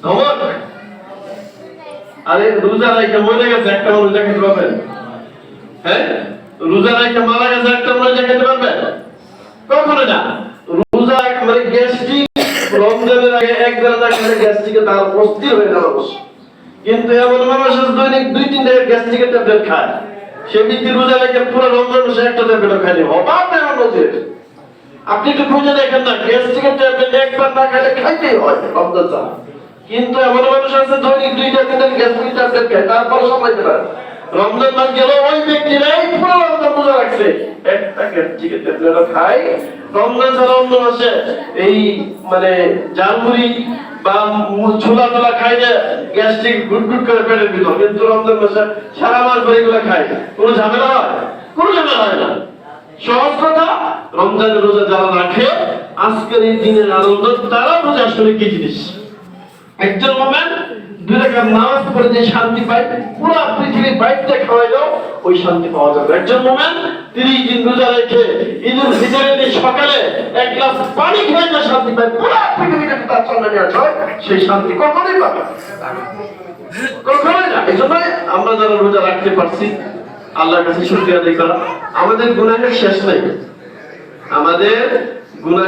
ধমক। আরে রোজা রাখে মরে গেছে একটা রোজা খেতে পারবেন? হ্যাঁ, রোজা রাখে মারা গেছে একটা রোজা খেতে পারবেন? কখনো না। রোজা মানে গ্যাস্ট্রিক, রমজানের আগে এক বেলা খেলে গ্যাস্ট্রিকে তার অস্থির হয়ে যাবে। কিন্তু এমন মানুষ দৈনিক 2-3 টাকা গ্যাস্ট্রিকের ট্যাবলেট খায়, সে ব্যক্তি রোজা রেখে পুরো রমজান মাসে একটা ট্যাবলেট খায়নি। অবাক এমন হচ্ছে। আপনি একটু খুঁজে দেখেন না, গ্যাস্ট্রিকের ট্যাবলেট একবার না খাইলে খাইতেই হয় রমজান ছাড়া। কিন্তু এমন মানুষ আছে দৈনিক 2-3 গ্যাস্ট্রিক ট্যাবলেট খায়, তারপরে সামলাইতে পারে। রমজান মাস গেল, ওই ব্যক্তিরাই পুরো রমজান রোজা রাখছে, একটা গ্যাস্ট্রিকের ট্যাবলেট খায়। রমজান ছাড়া অন্য মাসে এই মানে জালমুড়ি বা ছোলা টোলা খাইলে গ্যাস্ট্রিক গুড়গুড় করে পেটের ভিতর, কিন্তু রমজান মাসে সারা মাস ধরে এগুলো খায়, কোনো ঝামেলা হয়? কোনো ঝামেলা হয় না। সহজ কথা, রমজানের রোজা যারা রাখে, আজকের এই দিনের আনন্দ তারা রোজা আসলে কি জিনিস। একজন মোমেন 2 রাকাত নামাজ পড়ে যে শান্তি পায়, পুরো পৃথিবীর বাইরে খাওয়াইলেও ওই শান্তি পাওয়া যাবে। একজন মোমেন 30 দিন রোজা রেখে ঈদুল ফিতরের দিন সকালে 1 গ্লাস পানি খেয়ে যে শান্তি পায়, পুরো পৃথিবীটা তার সামনে নিয়ে আসে, সেই শান্তি কখনোই পাবে কখনোই না। এই জন্য আমরা যারা রোজা রাখতে পারছি, আল্লাহর কাছে শুকরিয়া আদায় করা। আমাদের গুনাহের শেষ নাই, আমাদের গুনাহ